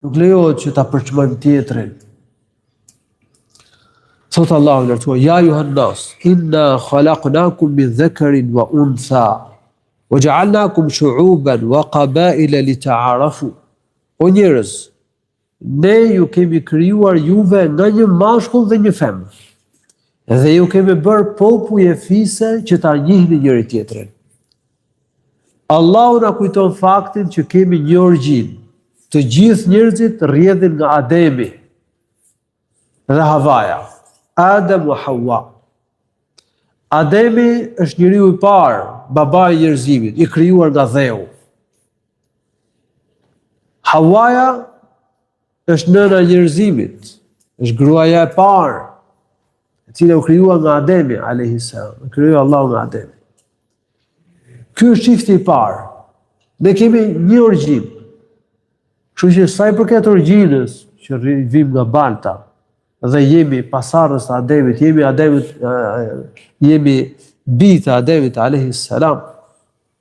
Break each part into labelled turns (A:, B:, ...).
A: Nuk lejohet që ta përçmojmë tjetrin. Thot Allahu lartësuar, ja juhan nas, inna khalaqnakum min dhakarin wa untha, wa ja'alnakum shu'uban wa qabaila lita'arafu. O njerëz, ne ju kemi krijuar juve nga një mashkull dhe një femër. Dhe ju kemi bërë popull e fise që ta njihni njëri tjetrin. Allahu na kujton faktin që kemi një origjinë. Të gjithë njerëzit rrjedhin nga Ademi dhe Havaja. Adem wa Hawa. Ademi është njeriu i parë, babai i njerëzimit, i krijuar nga dheu. Hawaja është nëna e njerëzimit, është gruaja e parë, e cila u krijua nga Ademi alayhis salam. U krijoi Allahu nga Ademi. Ky është çifti i parë. Ne kemi një origjinë. Kështu që sa i përket origjinës, që vim nga Balta, dhe jemi pasardhës të Ademit, jemi bijtë Ademit alayhis salam,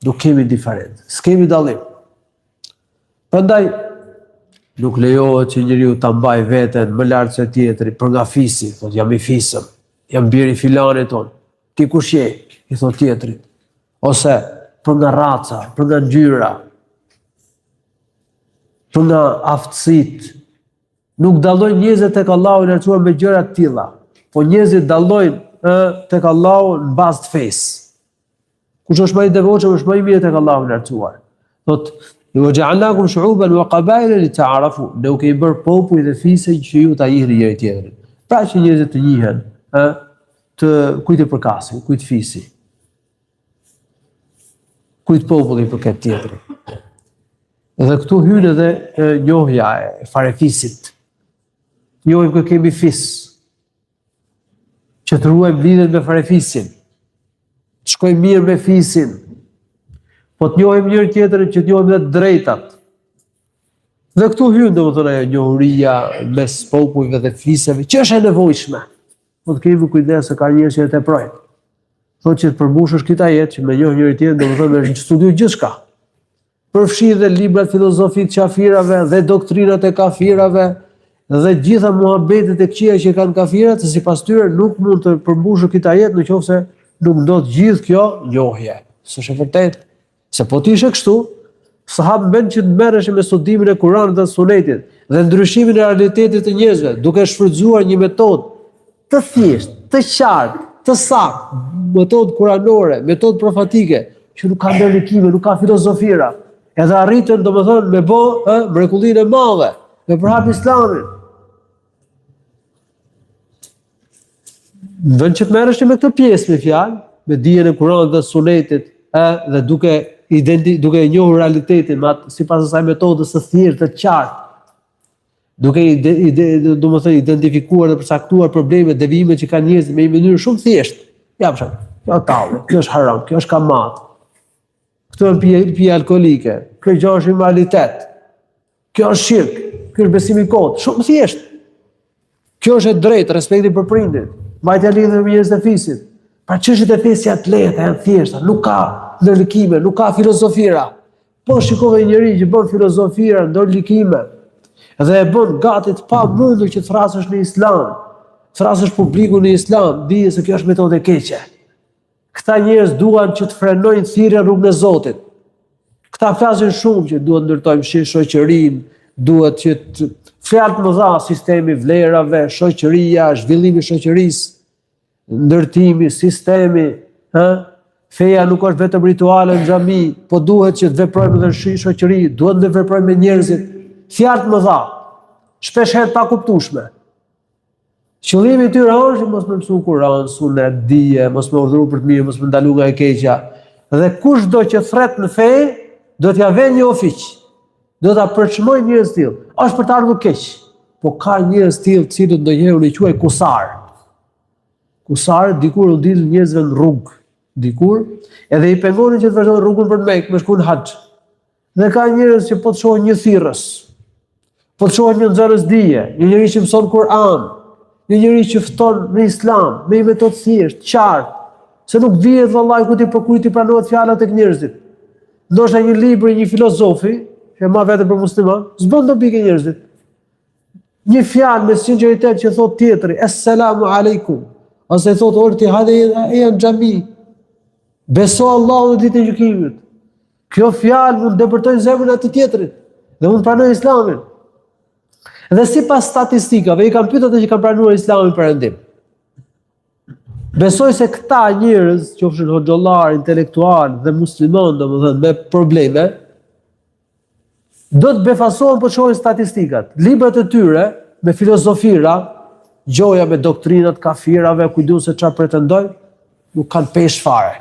A: nuk kemi diferencë, s'kemi dallim. Prandaj nuk lejohet që njeriu ta mbaj veten më lart se tjetri për nga fisi, thotë jam i fisëm, jam biri filanit ton. Ti kush je? I thot tjetrit. Ose për nga raca, për nga ngjyra, për nga aftësitë. Nuk dallojnë njerëzit tek Allahu i lartësuar me gjëra të tilla, po njerëzit dallojnë tek Allahu në bazë të fesë. Kush është më i devotshëm është më i mirë tek Allahu i lartësuar. Thot: "Wa ja'alnakum shu'uban wa qabaila lita'arafu." Ne u kemi bërë popull dhe fise që ju ta njihni njëri tjetrin. Pra që njerëzit të njihen, të kujt i përkasin, kujt fisi, kujt populli përket tjetrit. Dhe këtu hyn edhe njohja e farefisit. Njohim që kemi fis, që të ruajmë lidhjen me farefisin, të shkojmë mirë me fisin, po të njohim njëri tjetrin që të njohim dhe të drejtat. Dhe këtu hyn domethënë ajo njohuria mes popujve dhe fisëve, që është e nevojshme. Po të kemi kujdes se ka njerëz që e teprojnë. Thotë që të përmbushësh këtë jetë që me njohë njëri tjetrin domethënë është studiu gjithçka. Përfshi dhe librat filozofit qafirave dhe doktrinat e kafirave dhe gjitha muhabetet e këqija që kanë kafirat, se sipas tyre nuk mund të përmbushë këtë jetë nëse nuk ndodh gjithë kjo njohje. S'është e vërtetë. Se po të ishte kështu, sahabët bën që të merreshin me studimin e Kuranit dhe Sunetit dhe ndryshimin e realitetit të njerëzve, duke shfrytzuar një metodë të thjeshtë, të qartë, të saktë, metodë kuranore, metodë profetike, që nuk ka ndërlikime, nuk ka filozofira. Edhe arritën domethënë me bë mrekullinë e madhe, me përhap Islamin. Në vend që të merresh me këtë pjesë me fjalë, me dijen e Kuranit dhe Sunetit, dhe duke njohur realitetin sipas asaj metodës së thjeshtë të qartë, duke domethënë identifikuar dhe përcaktuar problemet, devijimet që kanë njerëzit me një mënyrë shumë thjeshtë. Ja, për shembull, kjo tallë, kjo është haram, kjo është kamat. Këto janë pije alkolike, kjo gjë është immoralitet. Kjo është shirk, kjo është besim i kot, shumë thjesht. Kjo është e drejtë, respekti për prindit, mbajtja lidhje me njerëzit e fisit. Pra çështjet e fesë janë të lehta, janë thjeshta, nuk ka ndërlikime, nuk ka filozofira. Po shikove një njerëz që bën filozofira, ndërlikime, dhe e bën gati të pamundur që të thrasësh në Islam, thrasësh publikun në Islam, dije se kjo është metodë e keqe. Këta njerëz duan që të frenojnë thirrjen rrugën e Zotit. Këta flasin shumë që duhet ndërtojmë shoqërinë, duhet që të fjalë të mëdha, sistemi vlerave, shoqëria, zhvillimi i shoqërisë, ndërtimi, sistemi, feja nuk është vetëm rituale në xhami, po duhet që të veprojmë në shoqëri, duhet të veprojmë me njerëzit, fjalë të mëdha, shpesh herë pa kuptueshme. Qëllimi i tyre është mos më mësu Kur'an, Sunet, dije, mos më urdhëru për të mirë, mos më ndalu nga e keqja. Dhe kushdo që thret në fe, do t'ja vënë një ofiq. Do ta përçmojë njerëz tillë. Është për të ardhur keq. Po ka njerëz tillë të cilët ndonjëherë i quaj kusar. Kusar dikur u dil njerëzve në rrugë, dikur, edhe i pengonin që të vazhdojnë rrugën për Mekë, me shkuën haxh. Dhe ka njerëz që po të shohin një thirrës, po të shohin një nxjerrës dije, një njerëz që mëson Kur'an, një njerëz që fton në Islam, me një metodë thjeshtë, qartë, se nuk dihet vallahi kujt i pranohet fjala tek njerëzit. Ndoshta një libër, një filozofi, që ma vetëm për musliman, s'bën dobi ke njerëzit. një fjalë me sinqeritet që thot tjetri, Esselamu alaikum, ose thot orti hajde e në xhami. Beso Allahun në ditën e gjykimit. Kjo fjalë mund depërtojë zemrën e të tjetrit dhe mund pranoj Islamin. Dhe sipas statistikave, i kanë pyetur ata që kanë pranuar Islamin perëndim. Besoj se këta njerëz, qofshin hoxhallar, intelektual dhe musliman, domethënë me probleme, do të befasohen për të shohin statistikat. Librat e tyre me filozofira, gjoja me doktrinat kafirave, kujdu se çfarë pretendojnë, nuk kanë pesh fare.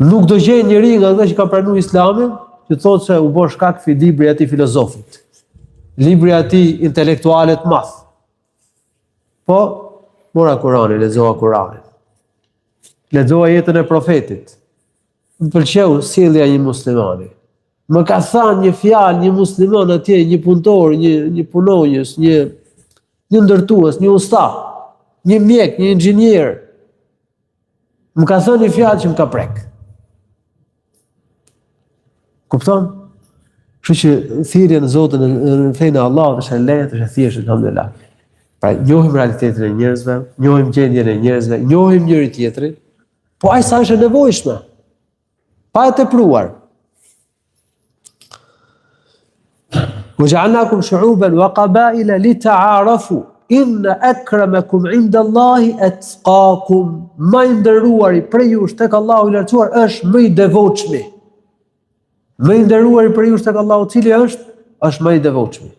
A: Nuk do gjejnë njëri nga ata që kanë pranuar Islamin që thotë se u bë shkak fi libri i atij filozofit. Libri i atij intelektualet madh. Po mora Kur'anin, lexova Kur'anin. Lexova jetën e profetit. Më pëlqeu sjellja e një muslimani. Më ka thënë një fjalë një musliman atje, një punëtor, një punonjës, një ndërtues, një usta, një mjek, një inxhinier. Më ka thënë një fjalë që më ka prek. Kupton? Kështu që thirrja në Zotin në fenë e Allahut është e lehtë, është e thjeshtë, alhamdulillah. Pra, njohim realitetin e njerëzve, njohim gjendjen e njerëzve, njohim njëri tjetrin, po aq sa është e nevojshme. Pa e tepruar. وَجَعَلْنَاكُمْ شُعُوبًا وَقَبَائِلَ لِتَعَارَفُوا إِنَّ أَكْرَمَكُمْ عِندَ اللَّهِ أَتْقَاكُمْ. Më i nderuari prej jush tek Allahu i lartësuar është më i devotshmi. Më i nderuari prej jush tek Allahu, cili është më i devotshmi.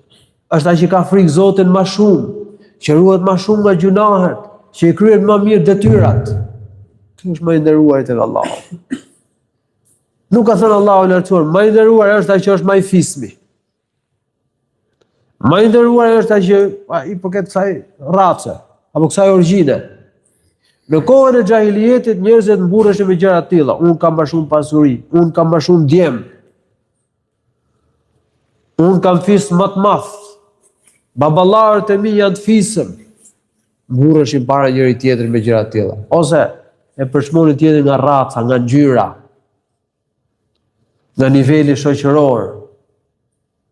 A: Është ai që ka frikë Zotin më shumë, që ruhet më shumë nga gjunahet, që i kryen më mirë detyrat. Ky është më i nderuari tek Allahu. Nuk ka thënë Allahu i lartësuar, më i nderuar është ai që është më i fismi. Më i nderuar është ai që i përket kësaj race apo kësaj origjine. Në kohën e xahiliyetit njerëzit mburreshin me gjëra të tilla. Unë kam më shumë pasuri, unë kam më shumë djem. Unë kam fis më të madh. Baballarët e mi janë të fisëm. Mburreshin para njëri tjetrit me gjëra të tilla. Ose e përshmonin tjetrin nga raca, nga ngjyra, nga niveli shoqëror.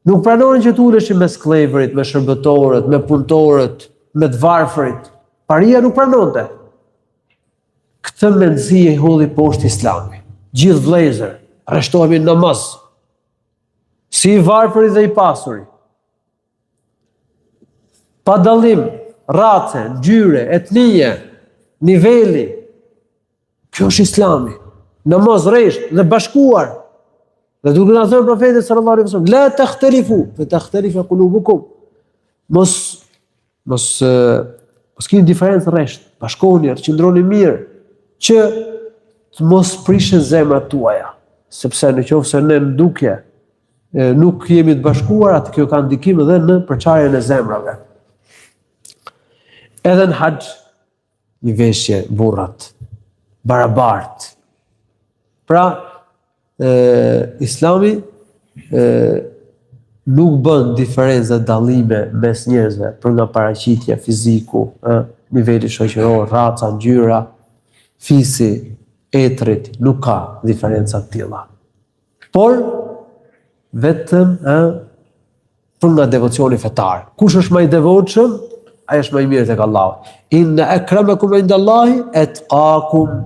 A: Nuk pranonin që të uleshin me sklevërit, me shërbëtorët, me punëtorët, me të varfërit. Paria nuk pranonte. Këtë mendësi e hodhi poshtë Islami. Gjithë vëllezër, arreshtohemi në namaz. Si i varfëri dhe i pasuri. Pa dallim, race, ngjyre, etnie, niveli. Kjo është Islami. Namaz rresht dhe bashkuar. Dhe duke na thënë profeti sallallahu alaihi wasallam, la takhtalifu, fa takhtalifu qulubukum. Mos keni diferencë rresht, bashkohuni, qëndroni mirë, që të mos prishen zemrat tuaja, sepse nëse ne ndukje nuk jemi të bashkuar, atë kjo ka ndikim edhe në përçarjen e zemrave. Edhe në haxh, një veshje burrat, barabart. Pra, Islami nuk bën diferencë dhe dallime mes njerëzve për nga paraqitja, fiziku, niveli shoqëror, raca, ngjyra, fisi, etrit, nuk ka diferenca të tilla. Por vetëm për nga devocioni fetar. Kush është më i devotshëm, ai është më i mirë tek Allahu. Inna akramakum indallahi atqakum.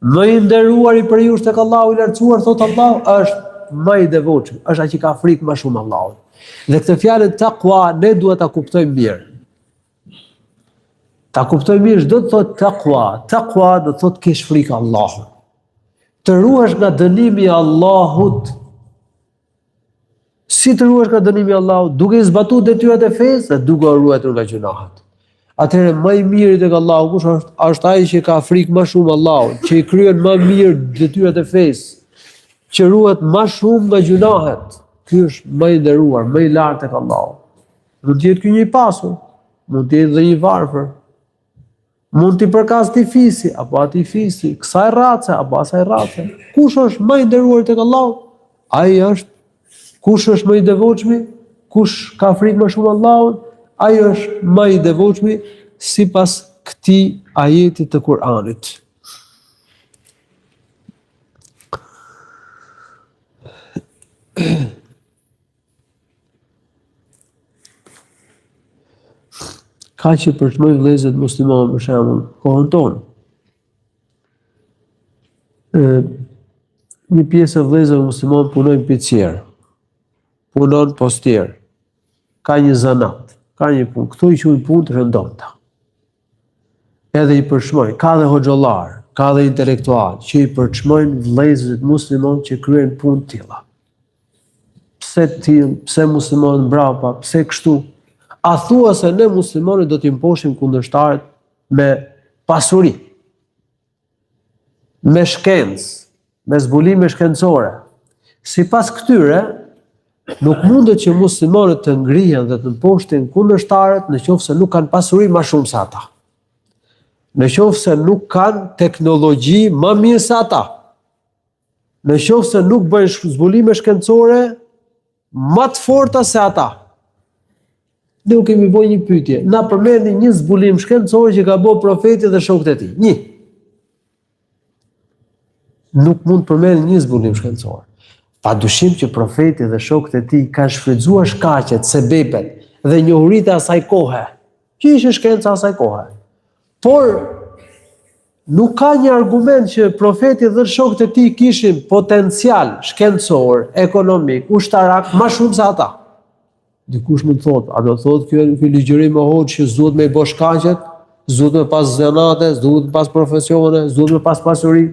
A: Më i nderuari për ju tek Allahu i lartësuar, thot Allahu, është më i devotshëm, është ai që ka frikë më shumë Allahut. Dhe këtë fjalë taqwa ne duhet ta kuptojmë mirë. Ta kuptojmë mirë, çdo të thot taqwa, taqwa do të thotë kesh frikë Allahut. Të ruhesh nga dënimi i Allahut. Si të ruhesh nga dënimi i Allahut? Duke zbatuar detyrat e fesë dhe duke ruajtur nga gjunahet. Atëherë më i miri tek Allahu kush është ai që ka frikë më shumë Allahut, që i kryen më mirë detyrat e fesë, që ruhet më shumë nga gjunahet. Ky është më i nderuar, më i lartë tek Allahu. Mund të jetë ky një i pasur, mund të jetë dhe një varfër. Mund t'i përkas ti fisi, apo ati fisi, kësaj race, apo asaj race. Kush është më i nderuar tek Allahu? Ai është. Kush është më i devotshmi? Kush ka frikë më shumë Allahut? Ai është më i devotshmi sipas këtij ajeti të Kur'anit. Ka që përçmojnë vëllezërit muslimanë për shembull, kohën tonë. Një pjesë e vëllezërve muslimanë punojnë picier, punon postier, ka një zanat, ka një punë, këto i quajnë punë të rëndomta. Edhe i përçmojnë, ka dhe hoxhallar, ka dhe intelektual që i përçmojnë vëllezërit muslimanë që kryejnë punë të tilla. Pse tillë, pse muslimanë mbrapa, pse kështu? A thua se ne muslimanët do t'i mposhim kundërshtarët me pasuri, me shkencë, me zbulime shkencore? Sipas këtyre, nuk mundet që muslimanët të ngrihen dhe të mposhtin kundërshtarët nëse nuk kanë pasuri më shumë se ata. Nëse nuk kanë teknologji më mirë se ata. Nëse nuk bëjnë zbulime shkencore më të forta se ata. Ne u kemi bërë një pyetje. Na përmendni një zbulim shkencor që ka bërë profeti dhe shokët e tij. Një. Nuk mund të përmendni një zbulim shkencor. Padyshim që profeti dhe shokët e tij kanë shfrytzuar shkaqet, sebepet dhe njohuritë e asaj kohe, që ishte shkenca asaj kohe. Por nuk ka një argument që profeti dhe shokët e tij kishin potencial shkencor, ekonomik, ushtarak më shumë se ata. Dikush mund të thotë, a do thotë ky ligjërim e hoxh që s'duhet me i bësh shkaqet, s'duhet me pas zanate, s'duhet me pas profesione, s'duhet me pas pasuri,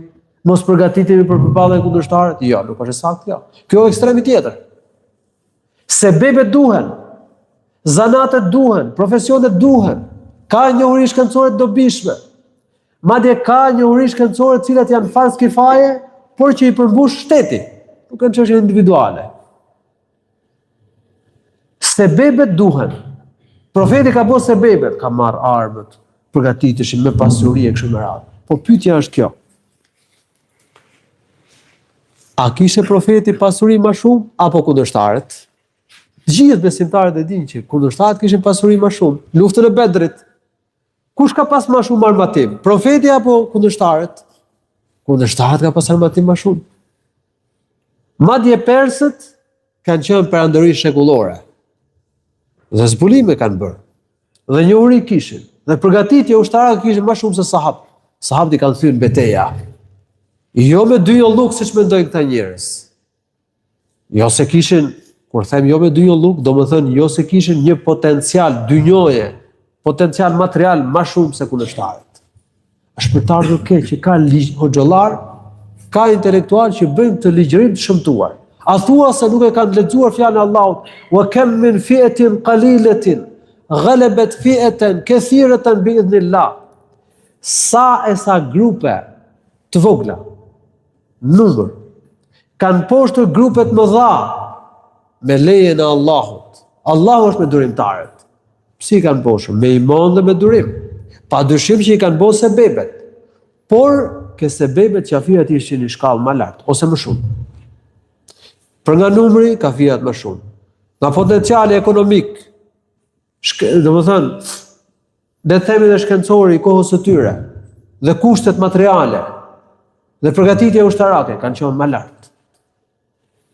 A: mos përgatitemi për përballje kundërshtarët? Jo, nuk është saktë kjo. Kjo është ekstremi tjetër. Sebepet duhen, zanatet duhen, profesionet duhen, ka njohuri shkencore të dobishme. Madje ka njohuri shkencore të cilat janë fars kifaje, por që i përmbush shteti, nuk kanë çështje individuale. Sebebet duhen. Profeti ka bërë sebebet, ka marrë armët, përgatiteshin me pasuri e kështu me radhë. Po pyetja është kjo. A kishte profeti pasuri më shumë apo kundërshtarët? Gjithë besimtarët e dinë që kundërshtarët kishin pasuri më shumë. Luftën e Bedrit. Kush ka pas më shumë armatim? Profeti apo kundërshtarët? Kundërshtarët ka pas armatim më shumë. Madje persët kanë qenë perandori shekullore. Dhe zbulime kanë bërë. Dhe njohuri kishin. Dhe përgatitje ushtarake kishin më shumë se sahabët. Sahabët i kanë thyrë në beteja. Jo me dy jolluk siç mendojnë këta njerëz. Jo se kishin, kur them jo me dy jolluk, domethënë jo se kishin një potencial dynjoje, potencial material më shumë se kundërshtarët. Është për të ardhur keq që ka hoxhallar, ka intelektual që bëjnë të ligjërim të shëmtuar. A thua se nuk e kanë lexuar fjalën e Allahut, wa kam min fi'atin qalilatin ghalabat fi'atan kathiratan bi'idhnillah. Sa grupe të vogla, numër, kanë poshtur grupe të mëdha me lejen e Allahut. Allahu është me durimtarët. Si kanë poshtur? Me iman dhe me durim. Padyshim që i kanë bërë sebebet. Por ke sebebet qafirat ishin në shkallë më lart ose më shumë. Për nga numri, kafirat më shumë. Nga potenciali ekonomik, domethënë, le të themi dhe shkencori i kohës së tyre, dhe kushtet materiale, dhe përgatitja ushtarake kanë qenë më lart.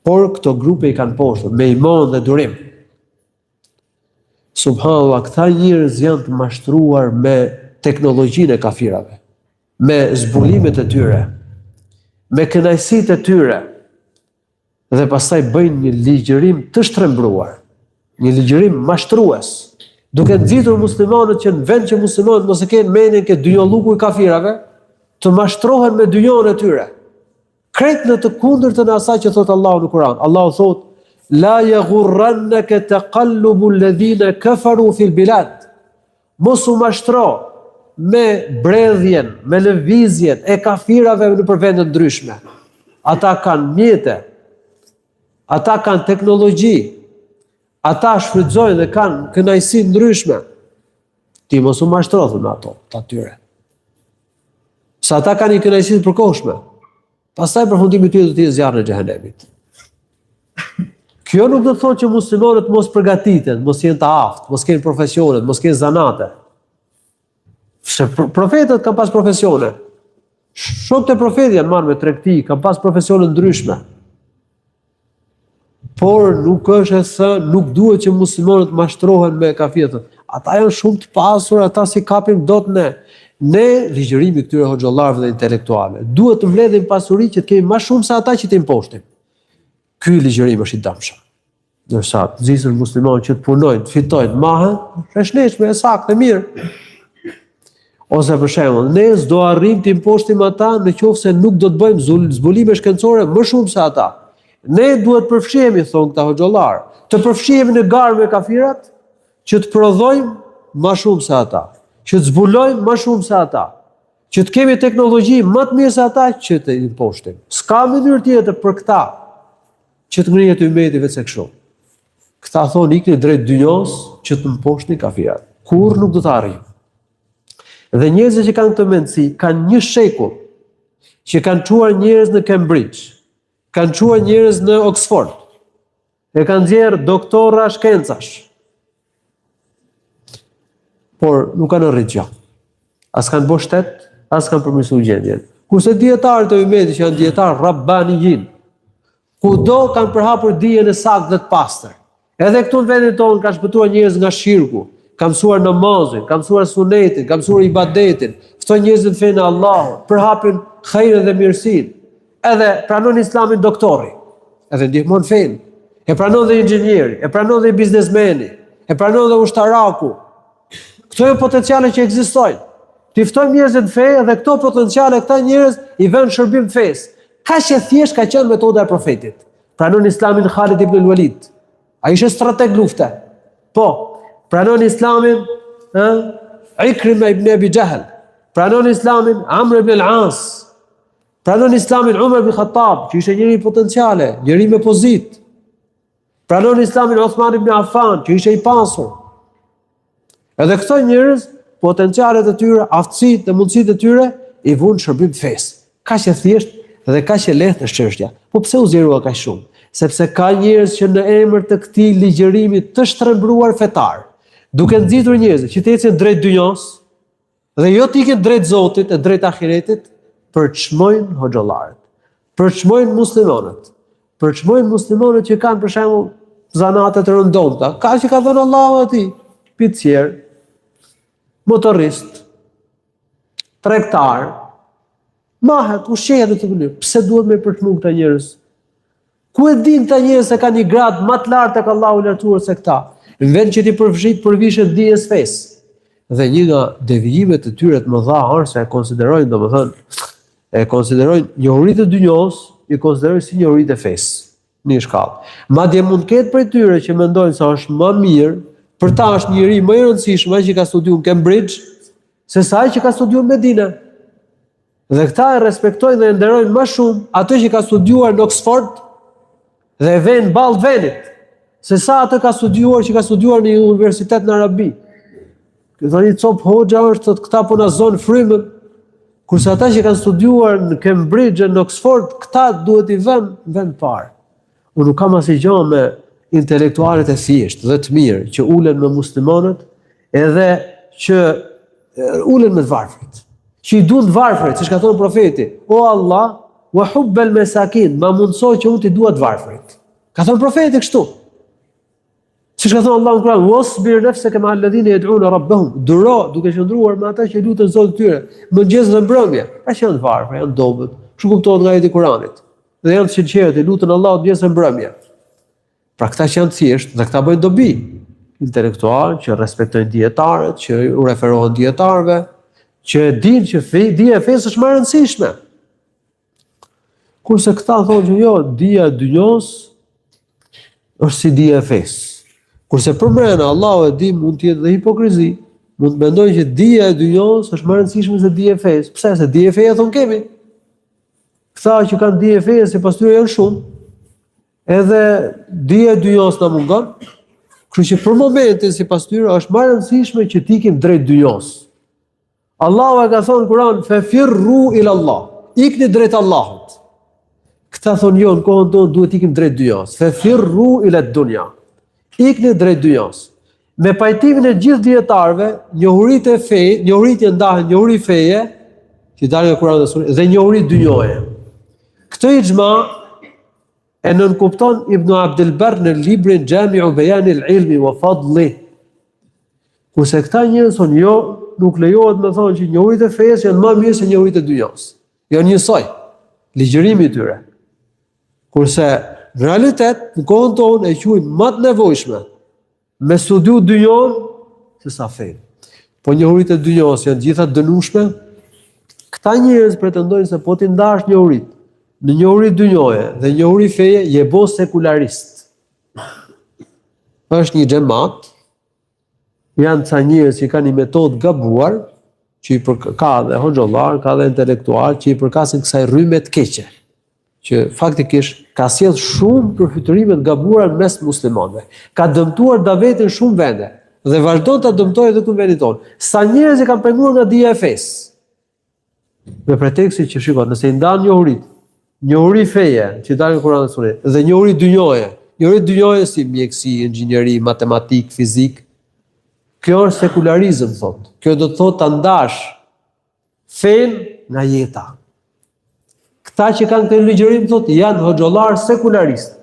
A: Por këto grupe i kanë poshtur me iman dhe durim. Subhanallahu, këta njerëz janë të mashtruar me teknologjinë e kafirave, me zbulimet e tyre, me kënaqësitë e tyre. Dhe pastaj bëjnë një ligjërim të shtrembruar, një ligjërim mashtrues, duke nxitur muslimanët që në vend që muslimanët mos e kenë mendjen ke dynjolluku i kafirave, të mashtrohen me dynjon e tyre. Krejt në të kundërtën e asaj që thot Allahu në Kur'an. Allahu thot: "La yaghurrannaka taqallubu alladhina kafaru fil bilad." Mos u mashtro me bredhjen, me lëvizjen e kafirave në vende ndryshme. Ata kanë mjete, ata kanë teknologji, ata shfrytëzojnë dhe kanë kënaqësi ndryshme. Ti mos u mashtro me ato, të atyre. Sa ata kanë një kënaqësi të përkohshme. Pastaj përfundimi i tyre do të jetë zjarri i xhehenemit. Kjo nuk do të thotë që muslimanët mos përgatiten, mos jenë të aftë, mos kenë profesione, mos kenë zanate. Se profetët kanë pas profesione. Shokët e profetit janë marrë me tregti, kanë pas profesione ndryshme. Por nuk është se nuk duhet që muslimanët mashtrohen me kafirët. ata janë shumë të pasur, ata si kapim dot ne. Ne ligjërimi këtyre hoxhallarëve dhe intelektualëve duhet të mbledhim pasuri që të kemi më shumë se ata që të imposhtim. Ky ligjërim është i dëmshëm. Ndërsa të nxisën muslimanë që të punojnë, të fitojnë, të mahen, është lehtëshme, e saktë, e mirë. Ose për shembull, ne s'do arrijmë të imposhtim ata nëse nuk do të bëjmë zbulime shkencore më shumë se ata. Ne duhet përfshihemi, thon këta hoxhallar, të përfshihemi në garë me kafirat, që të prodhojmë më shumë se ata, që të zbulojmë më shumë se ata, që të kemi teknologji më të mirë se ata që të imposhtim. S'ka mënyrë tjetër për këta që të ngrihet ummeti vetë se kështu. Këta thonë ikni drejt dynjos që të mposhtni kafirat. Kurrë nuk do të arrijmë. Dhe njerëzit që kanë këtë mendësi, kanë një shekull që kanë çuar njerëz në Cambridge, kanë çuar njerëz në Oxford, e kanë nxjerrë doktorra shkencash. Por nuk kanë rritë gjë. As kanë bërë shtet, as kanë përmirësuar gjendjen. Kurse dietarët e ummetit që janë dietarë rabbaniyin, kudo kanë përhapur dijen e saktë dhe të pastër. Edhe këtu në vendin tonë kanë shpëtuar njerëz nga shirku, kanë mësuar namazin, kanë mësuar sunetin, kanë mësuar ibadetin, ftojnë njerëzit në fenë e Allahut, përhapin hajrin dhe mirësinë. Edhe pranon Islamin doktori, edhe ndihmon fenë. E pranon dhe inxhinieri, e pranon dhe biznesmeni, e pranon dhe ushtaraku. Këto janë potenciale që ekzistojnë. Ti ftojmë njerëzit në fe dhe këto potenciale këta njerëz i vënë shërbim fesë. Kaq e thjesht ka qenë metoda e profetit. Pranon Islamin Khalid ibn al-Walid. Ai ishte strateg lufte. Po, pranon Islamin Ikrima ibn Abi Jahl. Pranon Islamin Amr ibn al-As. Pranon Islamin Umar ibn Khattab, që ishte njëri i potenciale, njëri me pozitë. Pranon Islamin Uthman ibn Affan, që ishte i pasur. Edhe këto njerëz, potencialet e tyre, aftësitë dhe mundësitë e tyre i vënë shërbim fesë. Kaq e thjeshtë dhe kaq e lehtë është çështja. Po pse u zgjerua kaq shumë? Sepse ka njerëz që në emër të këtij ligjërimi të shtrembruar fetar, duke nxitur njerëz që të ecin drejt dynjos dhe jo të ikin drejt Zotit e drejt ahiretit, përçmojnë hoxhallarët, përçmojnë muslimanët, përçmojnë muslimanët që kanë për shembull zanate të rëndomta, ka që ka dhënë Allahu atij, picier, motorist, tregtar, mahet, ushqehet në të mënyrë. Pse duhet me përçmu këta njerëz? Ku e din këta njerëz se kanë një grad më të lartë tek Allahu lartuar se këta? Në vend që ti përvishet dijes fesë. Dhe një nga devijimet e tyre të mëdha është se konsiderojnë, domethënë, e konsiderojnë njohuritë e dynjos, i konsiderojnë si njohuritë e fesë, në një shkallë. Madje mund të ketë prej tyre që mendojnë se është më mirë, për ta është njëri më i rëndësishëm ai që ka studiuar në Cambridge, se sa ai që ka studiuar në Medinë. Dhe këta e respektojnë dhe e nderojnë më shumë atë që ka studiuar në Oxford dhe e vënë ballë vendit, se sa atë që ka studiuar në universitet në Arabi. Këtë një cop hoxha është të këta po na zonë frymën, kurse ata që kanë studiuar në Cambridge e në Oxford, këta duhet i vënë vend parë. Unë nuk kam asnjë gjë me intelektualet e thjeshtë dhe të mirë që ulen me muslimanët edhe që ulen me të varfrit. Që i duan të varfrit, siç ka thënë profeti, o Allah, wa hubbal masakin, ma mundsoj që unë t'i dua të varfrit. Ka thënë profeti kështu. Siç ka thënë Allahu në Kur'an, wasbir nafsaka ma'a alladhina yad'una rabbahum, duro duke qëndruar me ata që lutën Zotin tyre, mëngjes dhe mbrëmje. Ata që janë të varfër, janë dobët. Kështu kuptohet nga ajeti i Kuranit. Dhe janë të sinqertë, lutën Allahut mëngjes dhe mbrëmje. Pra këta që janë thjesht, dhe këta bëjnë dobi. Intelektual, që respektojnë dietarët, që u referohen dietarëve, që dinë që dija e fesë është më e rëndësishme. Kurse këta thonë që jo, dija e dynjos është si dija e fesë. Kurse për mrena, Allahu e di mund të jetë dhe hipokrizi, mund të mendojnë që dija e dynjos është më e rëndësishme se dija e fesë. Pse? Se dija e fesë thonë kemi. Këta që kanë dija e fesë, sipas tyre janë shumë. Edhe dija e dynjos na mungon. Kështu që për momentin sipas tyre është më e rëndësishme që të ikim drejt dynjos. Allahu e ka thonë në Kur'an, "Fafirru ila Allah." Ikni drejt Allahut. Këta thonë jo, në kohën tonë duhet ikim drejt dynjos. "Fafirru ila dunya." Ikni drejt dynjos. Me pajtimin e gjithë dietarëve, njohuritë e fe, njohuritja ndahen njohuri feje, që dalin nga Kur'ani dhe Suneti, dhe njohuri dynjoje. Këtë ixhma e nënkupton Ibn Abdul Barr në librin Jami'u Bayan al-Ilmi wa Fadli, ku Kurse këta njerëz thonë jo, nuk lejohet me thonë që njohurit e fesë janë më mirë se njohurit e dynjos. Janë njësoj. Ligjërimi i tyre. Kurse në realitet, në kohën tonë e quajnë më të nevojshme me studiu dynjon se sa fen. Po njohurit e dynjos janë gjitha dënueshme. Këta njerëz pretendojnë se po ti ndash njohurit në njohuri dynjoje dhe njohuri feje je bo sekularist. Është një xhamat, janë ca njerëz që kanë një metodë gabuar, që ka dhe hoxhallar, ka dhe intelektual që i përkasin kësaj rrymë të keqe, që faktikisht ka sjell shumë përfytyrime të gabuara mes muslimanëve. Ka dëmtuar davetin shumë vende dhe vazhdon ta dëmtojë edhe në vendin tonë. Sa njerëz e kanë penguar nga dija e fesë. Me pretekstin që shikon, nëse i ndan njohuri feje, që dalin Kur'ani dhe Sunet, dhe njohuri dynjoje si mjekësi, inxhinieri, matematik, fizik, kjo është sekularizëm, thot. Kjo do të thotë ta ndash fen nga jeta. Këta që kanë këtë ligjërim, thot, janë hoxhallar sekularist.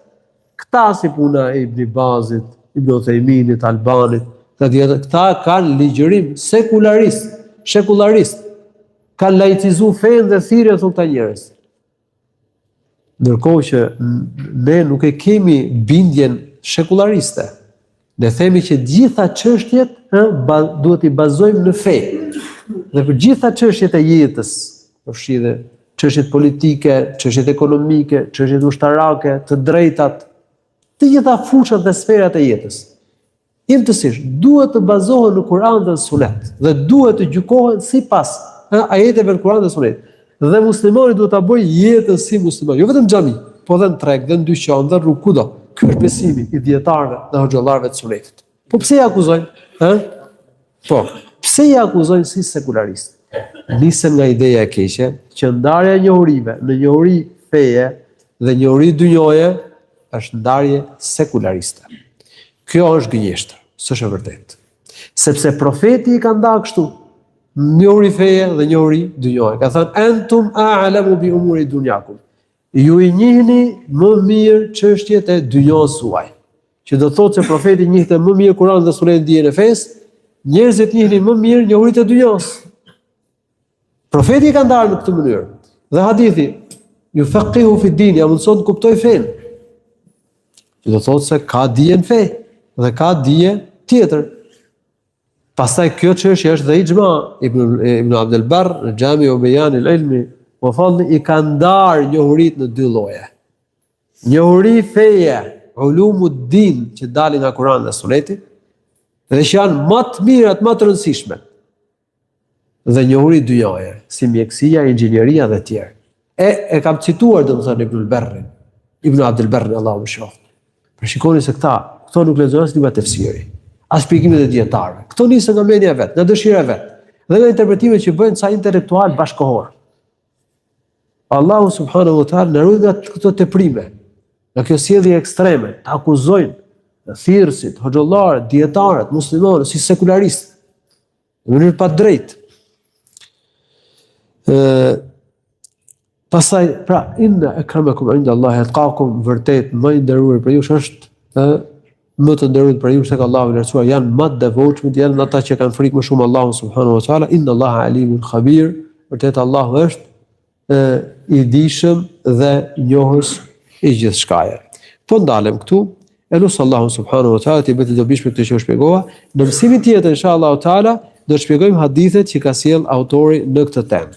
A: Këta si puna e Ibn Bazit, Ibn Uthayminit, Albanit, këta kanë ligjërim sekularist. Kanë laicizu fen dhe thirrje thon këta njerëz. Ndërkohë që ne nuk e kemi bindjen sekulariste. Ne themi që gjitha çështjet duhet i bazojmë në fe. Dhe për gjitha çështjet e jetës, përfshi dhe çështjet politike, çështjet ekonomike, çështjet ushtarake, të drejtat, të gjitha fushat dhe sferat e jetës. Imtësisht duhet të bazohen në Kur'an dhe Sunet dhe duhet të gjykohen sipas ajeteve të Kur'anit dhe Sunet. Dhe muslimani duhet ta bëjë jetën si musliman, jo vetëm xhami, po edhe në treg, dhe në dyqan, dhe rrugë kudo. Ky është besimi i dietarëve dhe hoxhallarëve të Sunetit. Po pse ja akuzojnë? Po, pse ja akuzojnë si sekularist? Nisën nga ideja e keqe që ndarja e njohurive në njohuri feje dhe njohuri dynjoje është ndarje sekulariste. Kjo është gënjeshtër, s'është e vërtetë. Sepse profeti i ka ndarë kështu. Njohuri feje dhe njohuri dynjoje. Ka thënë entum a'lamu bi umuri dunyakum. Ju i njihni më mirë çështjet e dynjos suaj. Që do thotë se profeti njihte më mirë Kur'anin dhe Sunetin dijen e fesë, njerëzit njihnin më mirë njohuritë e dynjos. Profeti ka ndarë në këtë mënyrë. Dhe hadithi, yufaqihu fi din, ja mundson të kuptoj fen. Që do thotë se ka dije në fe dhe ka dije tjetër. Pastaj kjo çështje është dhe ixhma Ibn Abdul Barr në Jami u Bayan al-Ilmi, po thonë i ka ndarë njohurit në dy lloje. Njohuri feje, ulumuddin që dalin nga Kur'ani dhe Suneti, dhe që janë më të mirat, më të rëndësishme. Dhe njohuri dynjoje, si mjekësia, inxhinieria dhe tjerë. E kam cituar domethënë Ibn Abdul Barr, Allahu më shoh. Për shikoni se këto nuk lexojnë as libra tefsiri. As shpjegimet e dietarëve. Këto nisën nga mendja e vet, nga dëshira e vet, dhe nga interpretimet që bëjnë ca intelektual bashkëkohor. Allahu subhanahu wa taala na ruaj nga këto teprime, nga kjo sjellje ekstreme, të akuzojnë thirrësit, hoxhallarët, dietarët, muslimanët si sekularistë, në mënyrë pa drejtë. Pastaj, pra, inna akramakum inda Allahi atqakum, vërtet më i nderuar për ju është më të nderuar për ju tek Allahu i lartësuar, janë më të devotshëm, janë ata që kanë frikë më shumë Allahun subhanahu wa taala. Inna Allaha alimun khabir, vërtet Allahu është i dijshëm dhe njohës i gjithçkaje. Po ndalem këtu, elus Allahu subhanahu wa taala të bëjë dobishme këtë që u shpjegova. Në mësimin tjetër inshallah taala do të shpjegojmë hadithet që ka sjell autori në këtë temë.